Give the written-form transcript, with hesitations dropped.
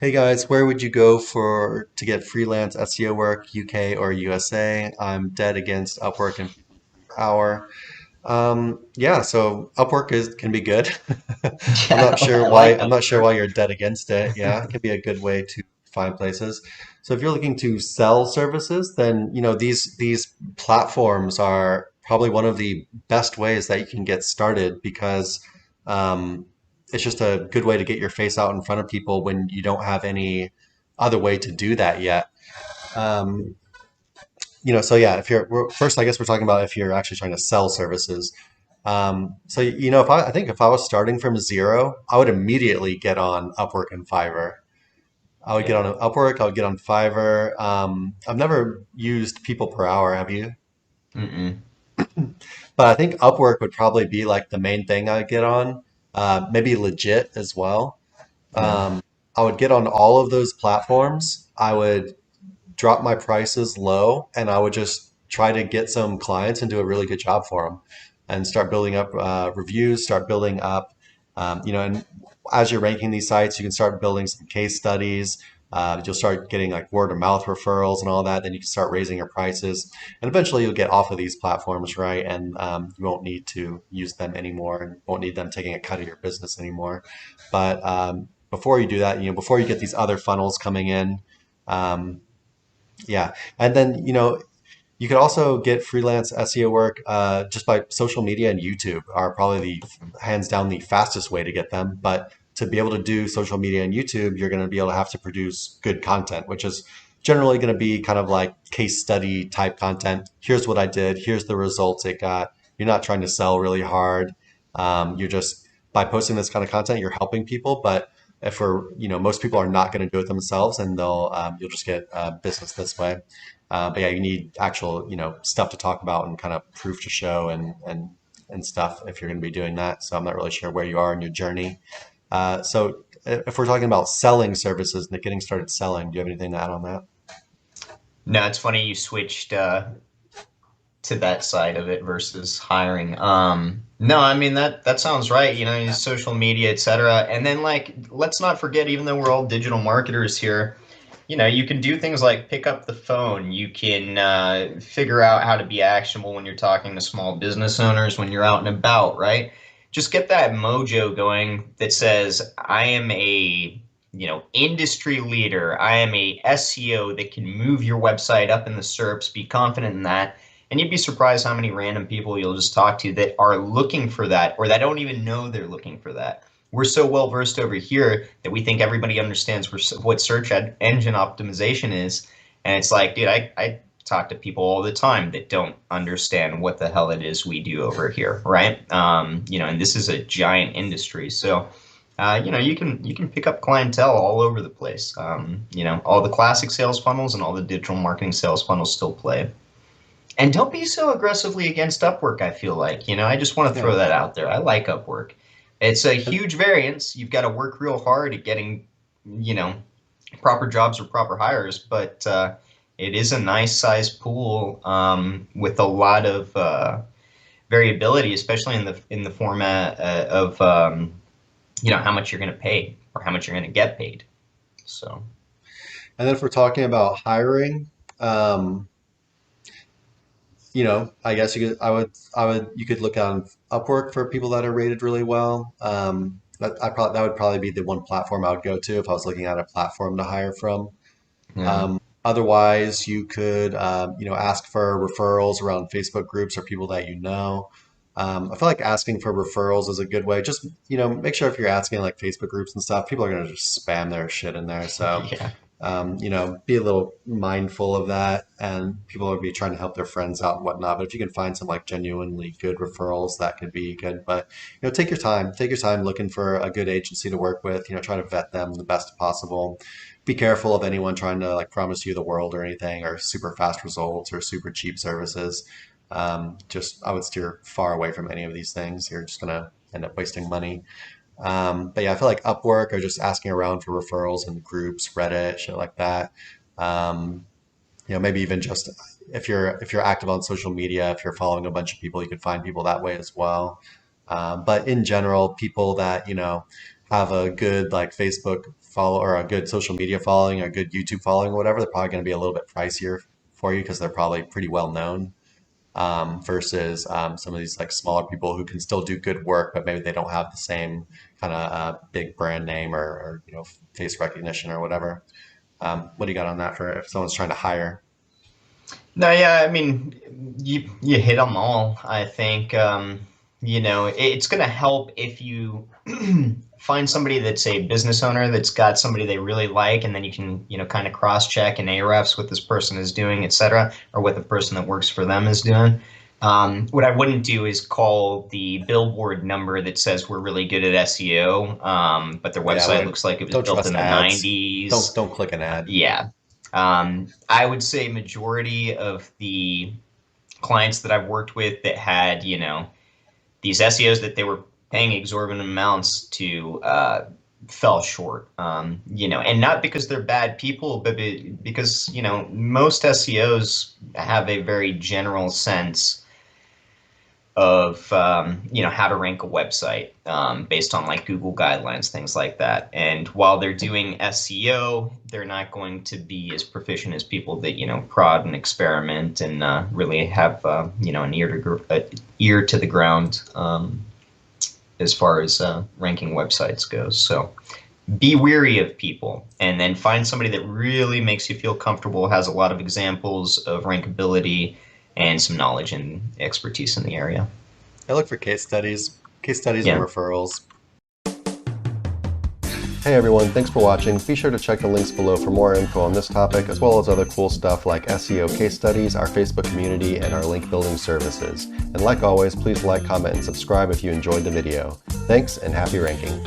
Hey guys, where would you go for to get freelance SEO work, UK or USA? I'm dead against Upwork and per hour. Yeah, so Upwork is can be good. Yeah, I like I'm not sure Upwork. why you're dead against it. Yeah, it can be a good way to find places. So if you're looking to sell services, then these platforms are probably one of the best ways that you can get started because um, it's just a good way to get your face out in front of people when you don't have any other way to do that yet. Um, so yeah, if first, I guess we're talking about if you're actually trying to sell services. If I think if I was starting from zero, I would immediately get on Upwork and Fiverr. I would get Yeah. on Upwork, I would get on Fiverr. I've never used people per hour, have you? Mm-mm. But I think Upwork would probably be like the main thing I'd get on. Maybe Legit as well. Yeah. I would get on all of those platforms. I would drop my prices low and I would just try to get some clients and do a really good job for them and start building up reviews, start building up, and as you're ranking these sites, you can start building some case studies. You'll start getting like word of mouth referrals and all that. Then you can start raising your prices, and eventually you'll get off of these platforms, right? And you won't need to use them anymore, and won't need them taking a cut of your business anymore. But before you do that, before you get these other funnels coming in, um, yeah. And then, you could also get freelance SEO work just by social media and YouTube are probably the hands down the fastest way to get them. But to be able to do social media and YouTube, you're going to be able to have to produce good content, which is generally going to be kind of like case study type content. Here's what I did. Here's the results it got. You're not trying to sell really hard. You're just by posting this kind of content, you're helping people. But if most people are not going to do it themselves, and you'll just get business this way. But yeah, you need actual, stuff to talk about and kind of proof to show and stuff if you're going to be doing that. So I'm not really sure where you are in your journey. So if we're talking about selling services and getting started selling, do you have anything to add on that? No, it's funny you switched to that side of it versus hiring. No, I mean that sounds right. You know, use social media, etc. And then like, let's not forget, even though we're all digital marketers here, you can do things like pick up the phone. You can figure out how to be actionable when you're talking to small business owners when you're out and about, right? Just get that mojo going that says, I am a industry leader. I am a SEO that can move your website up in the SERPs. Be confident in that. And you'd be surprised how many random people you'll just talk to that are looking for that or that don't even know they're looking for that. We're so well versed over here that we think everybody understands what search engine optimization is. And it's like, dude, I talk to people all the time that don't understand what the hell it is we do over here, right? And this is a giant industry. So, you can pick up clientele all over the place. All the classic sales funnels and all the digital marketing sales funnels still play. And don't be so aggressively against Upwork, I feel like. I just want to throw Yeah. that out there. I like Upwork. It's a huge variance. You've got to work real hard at getting, you know, proper jobs or proper hires, but it is a nice size pool with a lot of variability, especially in the format of how much you're going to pay or how much you're going to get paid. So And then if we're talking about hiring, um, I guess you could look on Upwork for people that are rated really well. That would probably be the one platform I would go to if I was looking at a platform to hire from. yeah, Otherwise, you could, ask for referrals around Facebook groups or people that you know. I feel like asking for referrals is a good way. Just, make sure if you're asking like Facebook groups and stuff, people are going to just spam their shit in there. So, yeah. be a little mindful of that. And people will be trying to help their friends out and whatnot. But if you can find some like genuinely good referrals, that could be good. But, take your time looking for a good agency to work with, try to vet them the best possible. Be careful of anyone trying to like promise you the world or anything or super fast results or super cheap services. Just I would steer far away from any of these things. You're just gonna end up wasting money. But yeah, I feel like Upwork or just asking around for referrals in groups, Reddit, shit like that. Um, maybe even just if you're active on social media, if you're following a bunch of people, you can find people that way as well. But in general, people that have a good like Facebook follow or a good social media following, a good YouTube following, or whatever, they're probably going to be a little bit pricier for you because they're probably pretty well known versus some of these like smaller people who can still do good work, but maybe they don't have the same kind of big brand name or face recognition or whatever. What do you got on that for if someone's trying to hire? No, yeah, I mean, you hit them all. I think it's going to help if you find somebody that's a business owner that's got somebody they really like, and then you can kind of cross check and Ahrefs what this person is doing, etc., or what the person that works for them is doing. What I wouldn't do is call the billboard number that says we're really good at SEO, but their Yeah, website looks like it was don't built in trust the ads. 90s. Don't click an ad. Yeah. I would say majority of the clients that I've worked with that had, these SEOs that they were paying exorbitant amounts to fell short, and not because they're bad people, but because, most SEOs have a very general sense of how to rank a website based on like Google guidelines, things like that. And while they're doing SEO, they're not going to be as proficient as people that prod and experiment and really have an ear to the ground as far as ranking websites goes. So be weary of people, and then find somebody that really makes you feel comfortable, has a lot of examples of rankability and some knowledge and expertise in the area. I look for case studies and Yeah. referrals. Hey everyone, thanks for watching. Be sure to check the links below for more info on this topic, as well as other cool stuff like SEO case studies, our Facebook community, and our link building services. And like always, please like, comment, and subscribe if you enjoyed the video. Thanks, and happy ranking.